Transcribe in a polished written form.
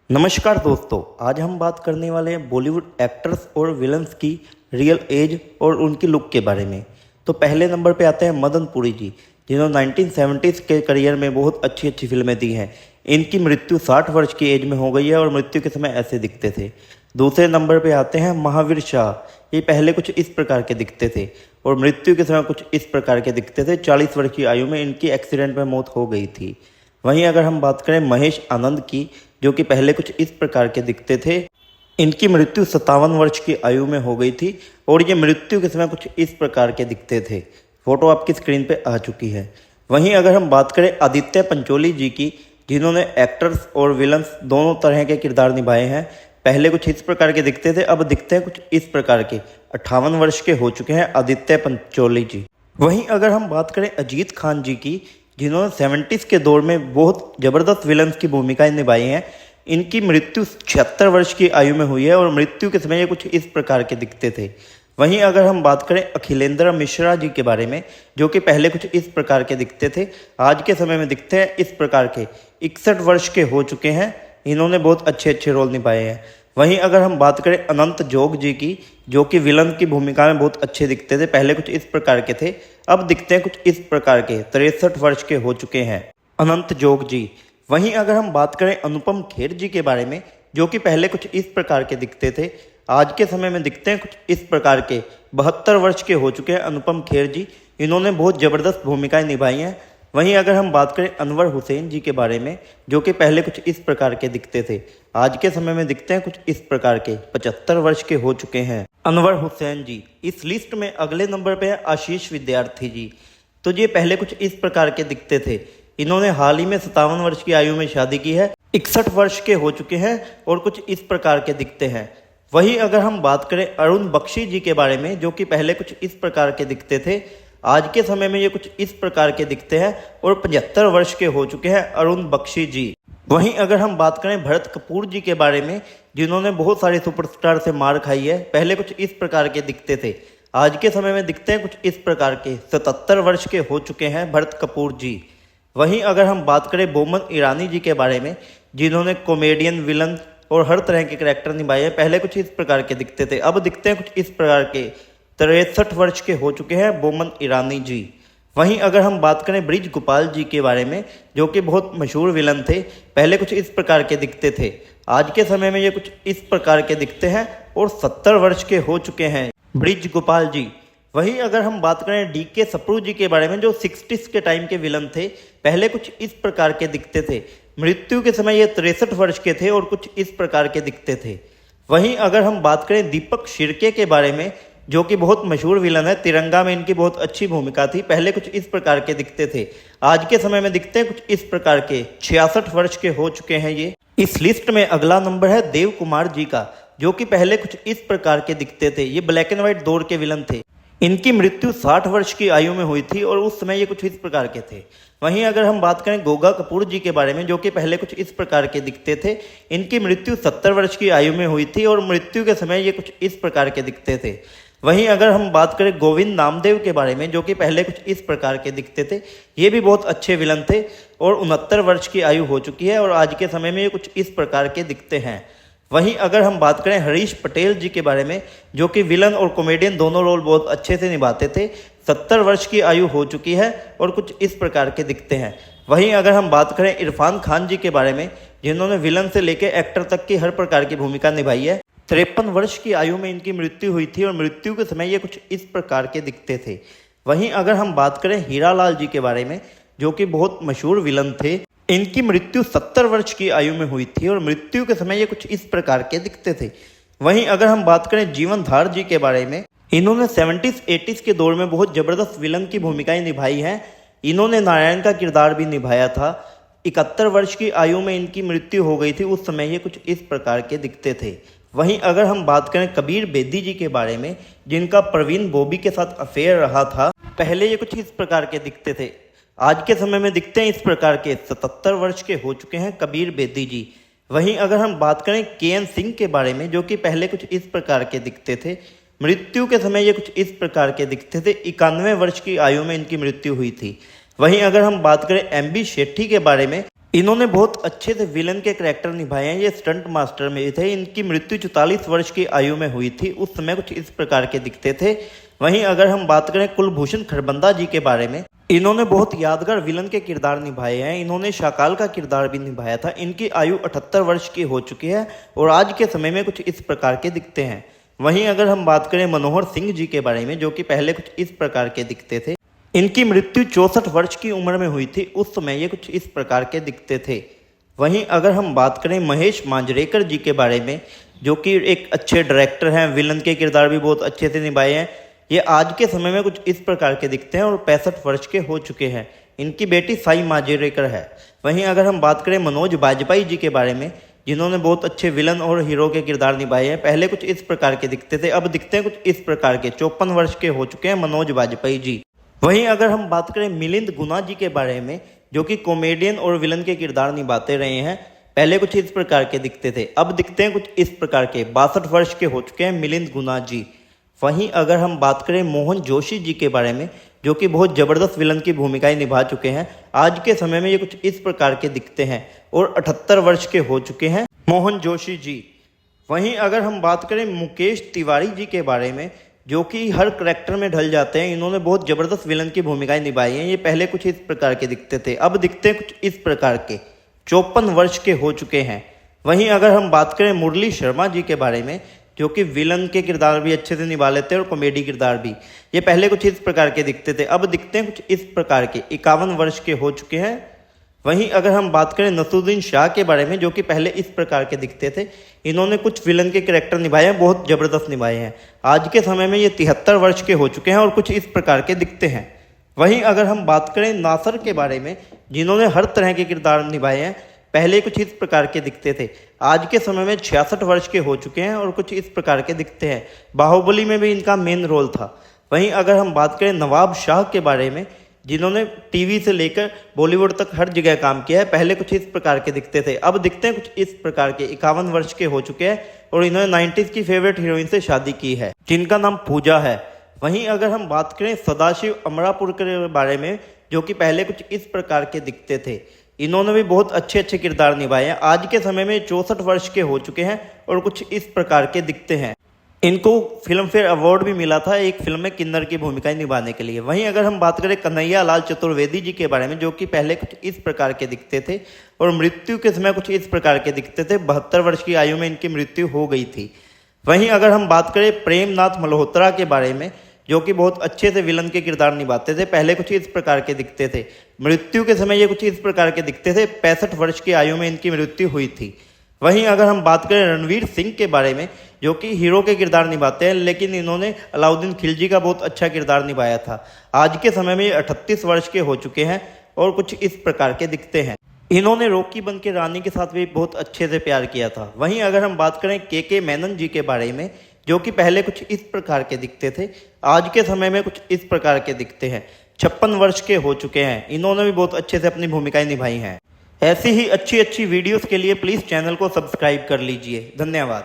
नमस्कार दोस्तों, आज हम बात करने वाले हैं बॉलीवुड एक्टर्स और विलन्स की रियल एज और उनकी लुक के बारे में। तो पहले नंबर पे आते हैं मदन पुरी जी, जिन्होंने 1970s के करियर में बहुत अच्छी अच्छी फिल्में दी हैं। इनकी मृत्यु 60 वर्ष की एज में हो गई है और मृत्यु के समय ऐसे दिखते थे। दूसरे नंबर पे आते हैं महावीर शाह। ये पहले कुछ इस प्रकार के दिखते थे और मृत्यु के समय कुछ इस प्रकार के दिखते थे। 40 वर्ष की आयु में इनकी एक्सीडेंट में मौत हो गई थी। वहीं अगर हम बात करें महेश आनंद की, जो कि पहले कुछ इस प्रकार के दिखते थे, इनकी मृत्यु 57 वर्ष की आयु में हो गई थी और ये मृत्यु के समय कुछ इस प्रकार के दिखते थे। फोटो आपकी स्क्रीन पे आ चुकी है। वहीं अगर हम बात करें आदित्य पंचोली जी की, जिन्होंने एक्टर्स और विलन्स दोनों तरह के किरदार निभाए हैं। पहले कुछ इस प्रकार के दिखते थे, अब दिखते हैं कुछ इस प्रकार के। 58 वर्ष के हो चुके हैं आदित्य पंचोली जी। वहीं अगर हम बात करें अजीत खान जी की, जिन्होंने 70s के दौर में बहुत ज़बरदस्त विलन्स की भूमिकाएं निभाई हैं। इनकी मृत्यु 76 वर्ष की आयु में हुई है और मृत्यु के समय ये कुछ इस प्रकार के दिखते थे। वहीं अगर हम बात करें अखिलेंद्र मिश्रा जी के बारे में, जो कि पहले कुछ इस प्रकार के दिखते थे, आज के समय में दिखते हैं इस प्रकार के। 61 वर्ष के हो चुके हैं। इन्होंने बहुत अच्छे अच्छे रोल निभाए हैं। वहीं अगर हम बात करें अनंत जोग जी की, जो कि विलन की भूमिका में बहुत अच्छे दिखते थे, पहले कुछ इस प्रकार के थे, अब दिखते हैं कुछ इस प्रकार के। 63 वर्ष के हो चुके हैं अनंत जोग जी। वहीं अगर हम बात करें अनुपम खेर जी के बारे में, जो कि पहले कुछ इस प्रकार के दिखते थे, आज के समय में दिखते हैं कुछ इस प्रकार के। 72 वर्ष के हो चुके हैं अनुपम खेर जी। इन्होंने बहुत ज़बरदस्त भूमिकाएं निभाई हैं। वहीं अगर हम बात करें अनवर हुसैन जी के बारे में, जो कि पहले कुछ इस प्रकार के दिखते थे, आज के समय में दिखते हैं कुछ इस प्रकार के। 75 वर्ष के हो चुके हैं अनवर हुसैन जी। इस लिस्ट में अगले नंबर पे है आशीष विद्यार्थी जी। तो ये पहले कुछ इस प्रकार के दिखते थे। इन्होंने हाल ही में 57 वर्ष की आयु में शादी की है। 61 वर्ष के हो चुके हैं और कुछ इस प्रकार के दिखते हैं। वहीं अगर हम बात करें अरुण बख्शी जी के बारे में, जो कि पहले कुछ इस प्रकार के दिखते थे, आज के समय में ये कुछ इस प्रकार के दिखते हैं और 75 वर्ष के हो चुके हैं अरुण बख्शी जी। वहीं अगर हम बात करें भरत कपूर जी के बारे में, जिन्होंने बहुत सारे सुपरस्टार से मार खाई है, पहले कुछ इस प्रकार के दिखते थे, आज के समय में दिखते हैं कुछ इस प्रकार के। 77 वर्ष के हो चुके हैं भरत कपूर जी। वहीं अगर हम बात करें बोमन ईरानी जी के बारे में, जिन्होंने कॉमेडियन, विलन और हर तरह के करैक्टर निभाए हैं, पहले कुछ इस प्रकार के दिखते थे, अब दिखते हैं कुछ इस प्रकार के। 63 वर्ष के हो चुके हैं बोमन ईरानी जी। वहीं अगर हम बात करें ब्रिज गोपाल जी के बारे में, जो कि बहुत मशहूर विलन थे, पहले कुछ इस प्रकार के दिखते थे, आज के समय में ये कुछ इस प्रकार के दिखते हैं और 70 वर्ष के हो चुके हैं ब्रिज गोपाल जी। वहीं अगर हम बात करें DK सप्रू जी के बारे में, जो 60s के टाइम के विलन थे, पहले कुछ इस प्रकार के दिखते थे, मृत्यु के समय ये 63 वर्ष के थे और कुछ इस प्रकार के दिखते थे। वहीं अगर हम बात करें दीपक शिर्के के बारे में, जो कि बहुत मशहूर विलन है, तिरंगा में इनकी बहुत अच्छी भूमिका थी, पहले कुछ इस प्रकार के दिखते थे, आज के समय में दिखते हैं कुछ इस प्रकार के। 66 वर्ष के हो चुके हैं ये। इस लिस्ट में अगला नंबर है देव कुमार जी का, जो कि पहले कुछ इस प्रकार के दिखते थे। ये ब्लैक एंड व्हाइट दौर के विलन थे। इनकी मृत्यु 60 वर्ष की आयु में हुई थी और उस समय ये कुछ इस प्रकार के थे। वहीं अगर हम बात करें गोगा कपूर जी के बारे में, जो कि पहले कुछ इस प्रकार के दिखते थे, इनकी मृत्यु 70 वर्ष की आयु में हुई थी और मृत्यु के समय ये कुछ इस प्रकार के दिखते थे। वहीं अगर हम बात करें गोविंद नामदेव के बारे में, जो कि पहले कुछ इस प्रकार के दिखते थे, ये भी बहुत अच्छे विलन थे और 69 वर्ष की आयु हो चुकी है और आज के समय में ये कुछ इस प्रकार के दिखते हैं। वहीं अगर हम बात करें हरीश पटेल जी के बारे में, जो कि विलन और कॉमेडियन दोनों रोल बहुत अच्छे से निभाते थे, 70 वर्ष की आयु हो चुकी है और कुछ इस प्रकार के दिखते हैं। वहीं अगर हम बात करें इरफान खान जी के बारे में, जिन्होंने विलन से लेकर एक्टर तक की हर प्रकार की भूमिका निभाई है, 53 वर्ष की आयु में इनकी मृत्यु हुई थी और मृत्यु के समय ये कुछ इस प्रकार के दिखते थे। वहीं अगर हम बात करें हीरालाल जी के बारे में, जो कि बहुत मशहूर विलन थे, इनकी मृत्यु 70 वर्ष की आयु में हुई थी और मृत्यु के समय ये कुछ इस प्रकार के दिखते थे। वहीं अगर हम बात करें जीवनधार जी के बारे में, इन्होंने 70s 80s के दौर में बहुत ज़बरदस्त विलन की भूमिकाएं निभाई हैं। इन्होंने नारायण का किरदार भी निभाया था। 71 वर्ष की आयु में इनकी मृत्यु हो गई थी, उस समय ये कुछ इस प्रकार के दिखते थे। वहीं अगर हम बात करें कबीर बेदी जी के बारे में, जिनका प्रवीण बॉबी के साथ अफेयर रहा था, पहले ये कुछ इस प्रकार के दिखते थे, आज के समय में दिखते हैं इस प्रकार के। 77 वर्ष के हो चुके हैं कबीर बेदी जी। वहीं अगर हम बात करें KN सिंह के बारे में, जो कि पहले कुछ इस प्रकार के दिखते थे, मृत्यु के समय ये कुछ इस प्रकार के दिखते थे। 91 वर्ष की आयु में इनकी मृत्यु हुई थी। वहीं अगर हम बात करें MB शेट्टी के बारे में, इन्होंने बहुत अच्छे से विलन के करैक्टर निभाए हैं। ये स्टंट मास्टर में थे। इनकी मृत्यु 44 वर्ष की आयु में हुई थी। उस समय कुछ इस प्रकार के दिखते थे। वहीं अगर हम बात करें कुलभूषण खरबंदा जी के बारे में, इन्होंने बहुत यादगार विलन के किरदार निभाए हैं। इन्होंने शाकाल का किरदार भी निभाया था। इनकी आयु 78 वर्ष की हो चुकी है और आज के समय में कुछ इस प्रकार के दिखते हैं। वहीं अगर हम बात करें मनोहर सिंह जी के बारे में, जो कि पहले कुछ इस प्रकार के दिखते थे। इनकी मृत्यु 64 वर्ष की उम्र में हुई थी। उस समय ये कुछ इस प्रकार के दिखते थे। वहीं अगर हम बात करें महेश मांजरेकर जी के बारे में, जो कि एक अच्छे डायरेक्टर हैं, विलन के किरदार भी बहुत अच्छे से निभाए हैं। ये आज के समय में कुछ इस प्रकार के दिखते हैं और 65 वर्ष के हो चुके हैं। इनकी बेटी साई मांजरेकर है। वहीं अगर हम बात करें मनोज बाजपेयी जी के बारे में, जिन्होंने बहुत अच्छे विलन और हीरो के किरदार निभाए हैं। पहले कुछ इस प्रकार के दिखते थे, अब दिखते हैं कुछ इस प्रकार के। 54 वर्ष के हो चुके हैं मनोज बाजपेयी जी। वहीं अगर हम बात करें मिलिंद गुना जी के बारे में, जो कि कॉमेडियन और विलन के किरदार निभाते रहे हैं। पहले कुछ इस प्रकार के दिखते थे, अब दिखते हैं कुछ इस प्रकार के। 62 वर्ष के हो चुके हैं मिलिंद गुना जी। वहीं अगर हम बात करें मोहन जोशी जी के बारे में, जो कि बहुत ज़बरदस्त विलन की भूमिकाएं निभा चुके हैं। आज के समय में ये कुछ इस प्रकार के दिखते हैं और 78 वर्ष के हो चुके हैं मोहन जोशी जी। वहीं अगर हम बात करें मुकेश तिवारी जी के बारे में, जो कि हर करैक्टर में ढल जाते हैं। इन्होंने बहुत ज़बरदस्त विलन की भूमिकाएं निभाई हैं। ये पहले कुछ इस प्रकार के दिखते थे, अब दिखते हैं कुछ इस प्रकार के। 54 वर्ष के हो चुके हैं। वहीं अगर हम बात करें मुरली शर्मा जी के बारे में, जो कि विलन के किरदार भी अच्छे से निभा लेते हैं और कॉमेडी किरदार भी। ये पहले कुछ इस प्रकार के दिखते थे, अब दिखते हैं कुछ इस प्रकार के। 51 वर्ष के हो चुके हैं। वहीं अगर हम बात करें नसरुद्दीन शाह के बारे में, जो कि पहले इस प्रकार के दिखते थे। इन्होंने कुछ विलन के कैरेक्टर निभाए हैं, बहुत ज़बरदस्त निभाए हैं। आज के समय में ये 73 वर्ष के हो चुके हैं और कुछ इस प्रकार के दिखते हैं। वहीं अगर हम बात करें नासर के बारे में, जिन्होंने हर तरह के किरदार निभाए हैं। पहले कुछ इस प्रकार के दिखते थे, आज के समय में 66 वर्ष के हो चुके हैं और कुछ इस प्रकार के दिखते हैं। बाहुबली में भी इनका मेन रोल था। वहीं अगर हम बात करें नवाब शाह के बारे में, जिन्होंने टीवी से लेकर बॉलीवुड तक हर जगह काम किया है। पहले कुछ इस प्रकार के दिखते थे, अब दिखते हैं कुछ इस प्रकार के। 51 वर्ष के हो चुके हैं और इन्होंने 90s की फेवरेट हीरोइन से शादी की है, जिनका नाम पूजा है। वहीं अगर हम बात करें सदाशिव अमरापुर के बारे में, जो कि पहले कुछ इस प्रकार के दिखते थे। इन्होंने भी बहुत अच्छे अच्छे किरदार निभाए हैं। आज के समय में 64 वर्ष के हो चुके हैं और कुछ इस प्रकार के दिखते हैं। इनको फिल्म फेयर अवार्ड भी मिला था एक फिल्म में किन्नर की भूमिकाएं निभाने के लिए। वहीं अगर हम बात करें कन्हैया लाल चतुर्वेदी जी के बारे में, जो कि पहले कुछ इस प्रकार के दिखते थे और मृत्यु के समय कुछ इस प्रकार के दिखते थे। 72 वर्ष की आयु में इनकी मृत्यु हो गई थी। वहीं अगर हम बात करें प्रेमनाथ मल्होत्रा के बारे में, जो कि बहुत अच्छे से विलन के किरदार निभाते थे। पहले कुछ इस प्रकार के दिखते थे, मृत्यु के समय ये कुछ इस प्रकार के दिखते थे। 65 वर्ष की आयु में इनकी मृत्यु हुई थी। वहीं अगर हम बात करें रणवीर सिंह के बारे में, जो कि हीरो के किरदार निभाते हैं, लेकिन इन्होंने अलाउद्दीन खिलजी का बहुत अच्छा किरदार निभाया था। आज के समय में ये 38 वर्ष के हो चुके हैं और कुछ इस प्रकार के दिखते हैं। इन्होंने रॉकी बन के रानी के साथ भी बहुत अच्छे से प्यार किया था। वहीं अगर हम बात करें के मेनन जी के बारे में, जो कि पहले कुछ इस प्रकार के दिखते थे। आज के समय में कुछ इस प्रकार के दिखते हैं। 56 वर्ष के हो चुके हैं। इन्होंने भी बहुत अच्छे से अपनी भूमिकाएं निभाई हैं। ऐसी ही अच्छी अच्छी वीडियोस के लिए प्लीज़ चैनल को सब्सक्राइब कर लीजिए। धन्यवाद।